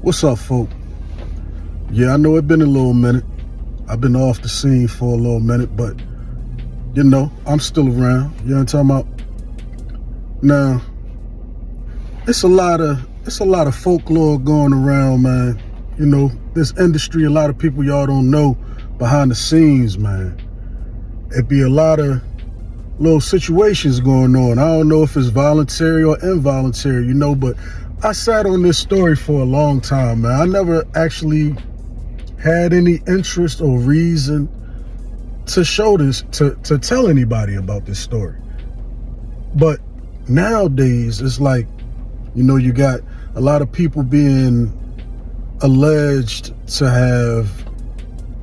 What's up, folk? Yeah, I know it's been a little minute. I've been off the scene for a little minute, but I'm still around. You know what I'm talking about? Now, it's a lot of folklore going around, man. This industry, a lot of people y'all don't know behind the scenes, man. It be a lot of little situations going on. I don't know if it's voluntary or involuntary, but I sat on this story for a long time, man. I never actually had any interest or reason to show this, to tell anybody about this story. But nowadays, it's like, you got a lot of people being alleged to have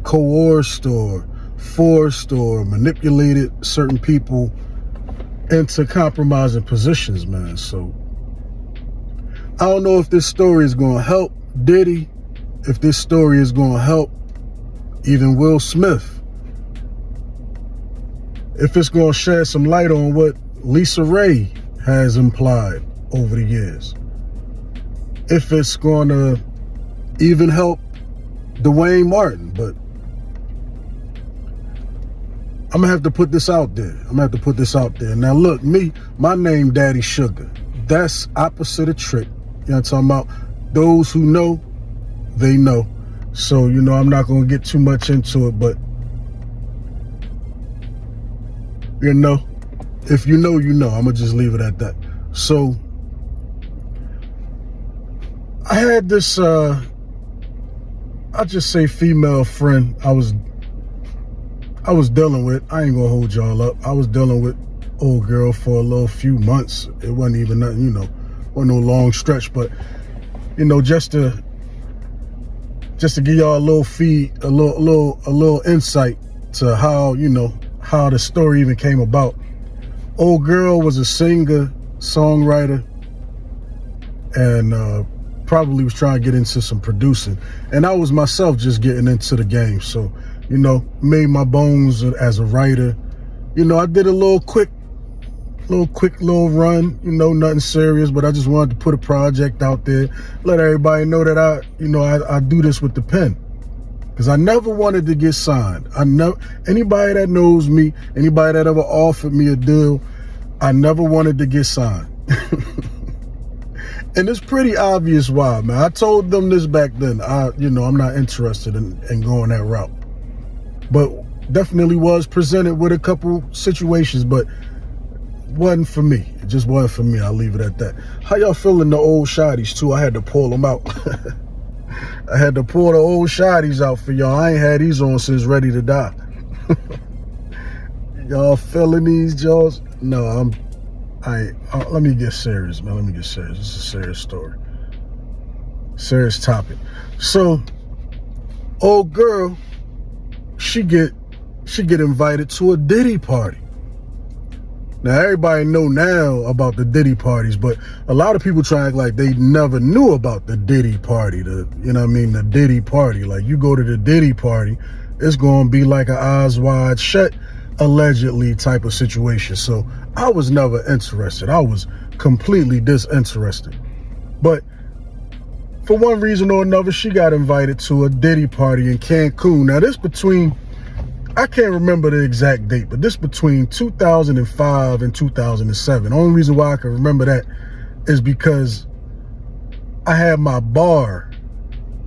coerced or forced or manipulated certain people into compromising positions, man. So I don't know if this story is going to help Diddy, if this story is going to help even Will Smith, if it's going to shed some light on what Lisa Ray has implied over the years, if it's going to even help Duane Martin. But I'm going to have to put this out there. Now, look, my name, Daddy Sugar. That's opposite of trick. You know what I'm talking about? Those who know, they know. So, I'm not going to get too much into it, but, if you know, I'm going to just leave it at that. So, I had this, I'll just say female friend I was dealing with. I ain't going to hold y'all up. I was dealing with old girl for a little few months. It wasn't even nothing, wasn't no long stretch, but just to give y'all a little feed, a little insight to how how the story even came about. Old girl was a singer, songwriter, and probably was trying to get into some producing. And I was myself just getting into the game, so made my bones as a writer. I did a little quick run, nothing serious, but I just wanted to put a project out there, let everybody know that I do this with the pen, because I never wanted to get signed. Anybody that knows me, anybody that ever offered me a deal, I never wanted to get signed. And it's pretty obvious why, man. I told them this back then. I'm not interested in going that route, but definitely was presented with a couple situations, but wasn't for me. It just wasn't for me. I'll leave it at that. How y'all feeling the old shotties too? I had to pull them out. I had to pull the old shotties out for y'all. I ain't had these on since Ready to Die. Y'all feeling these jaws? No, let me get serious, man. Let me get serious. This is a serious story. Serious topic. So, old girl, she get invited to a Diddy party. Now, everybody know now about the Diddy parties, but a lot of people try to act like they never knew about the Diddy party, the Diddy party. Like, you go to the Diddy party, it's going to be like an eyes wide shut, allegedly type of situation. So I was never interested. I was completely disinterested. But for one reason or another, she got invited to a Diddy party in Cancun. Now, this between, I can't remember the exact date, but this between 2005 and 2007. The only reason why I can remember that is because I had my bar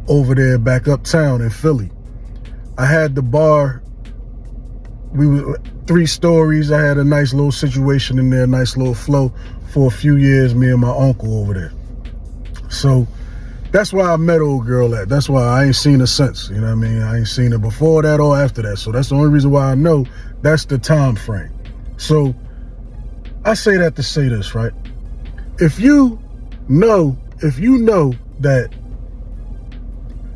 over there back uptown in Philly. I had the bar. We were 3 stories. I had a nice little situation in there, nice little flow for a few years, me and my uncle over there. So that's why I met old girl at. That's why I ain't seen her since. You know what I mean? I ain't seen her before that or after that. So that's the only reason why I know that's the time frame. So I say that to say this, right? If you know that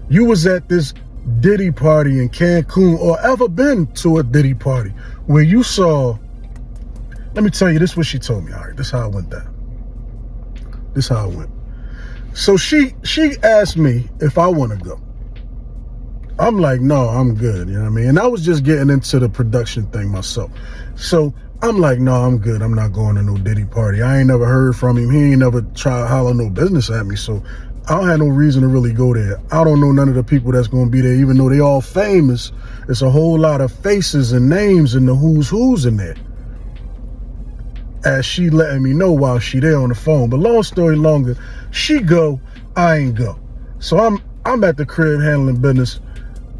you was at this Diddy party in Cancun, or ever been to a Diddy party where you saw, let me tell you, this is what she told me. All right, this is how it went down. This is how it went. So she asked me if I want to go. I'm like, no, I'm good. You know what I mean? And I was just getting into the production thing myself. So I'm like, no, I'm good. I'm not going to no Diddy party. I ain't never heard from him. He ain't never tried to holler no business at me. So I don't have no reason to really go there. I don't know none of the people that's going to be there, even though they all famous. It's a whole lot of faces and names and the who's in there. As she letting me know while she there on the phone. But long story longer, she go, I ain't go. So I'm at the crib handling business.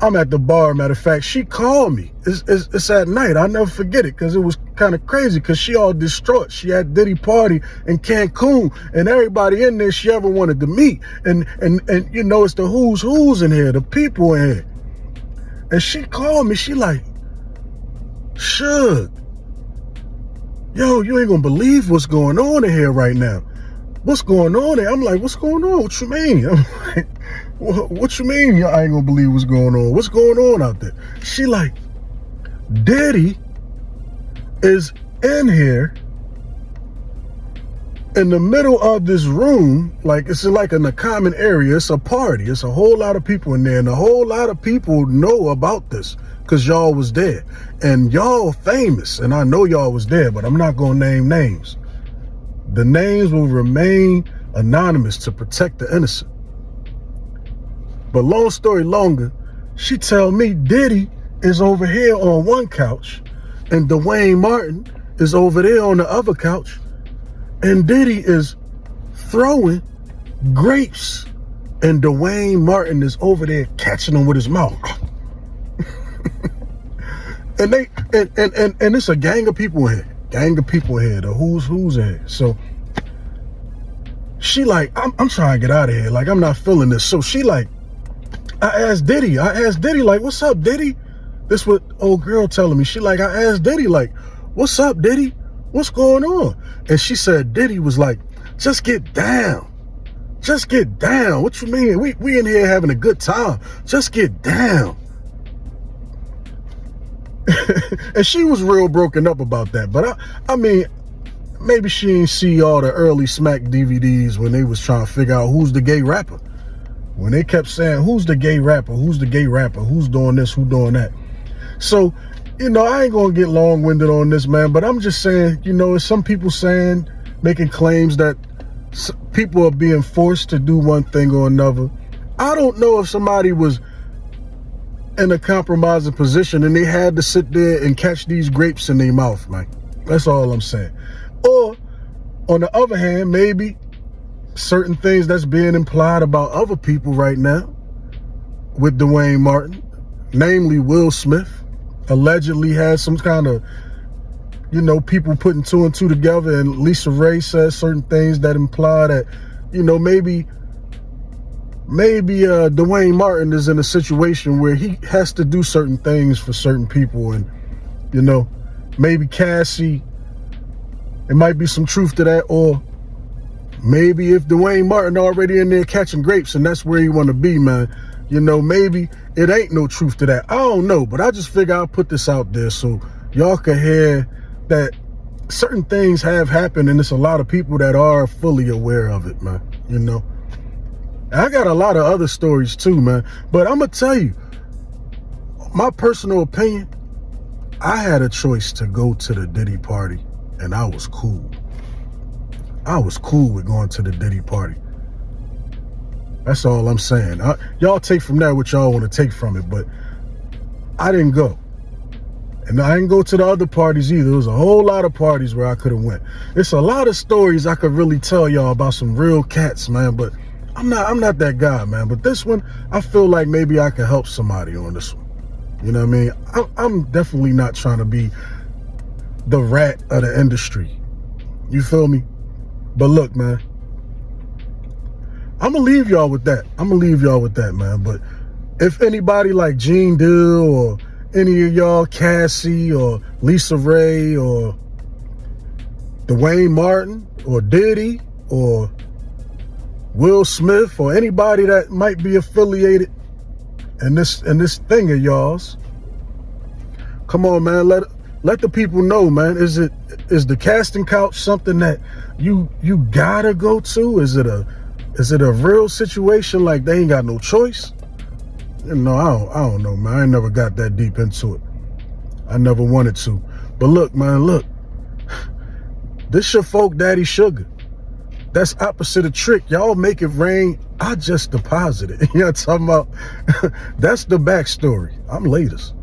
I'm at the bar. Matter of fact, she called me. It's at night. I'll never forget it because it was kind of crazy because she all distraught. She had Diddy party in Cancun and everybody in there she ever wanted to meet. And you know, it's the who's in here, the people in here. And she called me. She like, Suge, yo, you ain't gonna believe what's going on in here right now. What's going on there? I'm like, what's going on? What you mean? I'm like, what you mean I ain't gonna believe what's going on? What's going on out there? She like, Diddy is in here in the middle of this room, like it's like in a common area. It's a party. It's a whole lot of people in there, and a whole lot of people know about this because y'all was there. And y'all famous, and I know y'all was there, but I'm not gonna name names. The names will remain anonymous to protect the innocent. But long story longer, she tell me Diddy is over here on one couch and Duane Martin is over there on the other couch, and Diddy is throwing grapes and Duane Martin is over there catching them with his mouth. And it's a gang of people here. The who's in here. So she like, I'm trying to get out of here. Like, I'm not feeling this. So she like, I asked Diddy like, what's up, Diddy? This what old girl telling me. She like, I asked Diddy like, what's up, Diddy? What's going on? And she said Diddy was like, just get down. Just get down. What you mean? We in here having a good time. Just get down. And she was real broken up about that. But I mean, maybe she didn't see all the early Smack DVDs when they was trying to figure out who's the gay rapper. When they kept saying, who's the gay rapper? Who's the gay rapper? Who's doing this? Who doing that? So, you know, I ain't going to get long-winded on this, man, but I'm just saying, you know, some people saying, making claims that people are being forced to do one thing or another. I don't know if somebody was in a compromising position and they had to sit there and catch these grapes in their mouth, man. That's all I'm saying. Or, on the other hand, maybe certain things that's being implied about other people right now with Duane Martin, namely Will Smith, allegedly has some kind of, you know, people putting two and two together, and Lisa Ray says certain things that imply that, you know, maybe Duane Martin is in a situation where he has to do certain things for certain people, and, you know, maybe Cassie, it might be some truth to that, or maybe if Duane Martin already in there catching grapes and that's where he want to be, man, you know, maybe it ain't no truth to that. I don't know, but I just figure I'll put this out there so y'all can hear that certain things have happened, and it's a lot of people that are fully aware of it, man, you know. And I got a lot of other stories too, man, but I'm going to tell you, my personal opinion, I had a choice to go to the Diddy party, and I was cool. I was cool with going to the Diddy party. That's all I'm saying. Y'all take from that what y'all want to take from it, but I didn't go. And I didn't go to the other parties either. There was a whole lot of parties where I could have went. It's a lot of stories I could really tell y'all about some real cats, man, but I'm not that guy, man. But this one, I feel like maybe I can help somebody on this one. You know what I mean? I'm definitely not trying to be the rat of the industry. You feel me? But look, man, I'm going to leave y'all with that. Man. But if anybody like Gene Dill or any of y'all, Cassie or Lisa Ray or Duane Martin or Diddy or Will Smith or anybody that might be affiliated in this thing of y'all's, come on, man, let the people know, man. Is the casting couch something that you gotta go to? Is it a real situation like they ain't got no choice? You know, I don't know, man. I ain't never got that deep into it. I never wanted to. But look, man, look. This your folk daddy Sugar. That's opposite of Trick. Y'all make it rain. I just deposited. You know what I'm talking about? That's the backstory. I'm latest.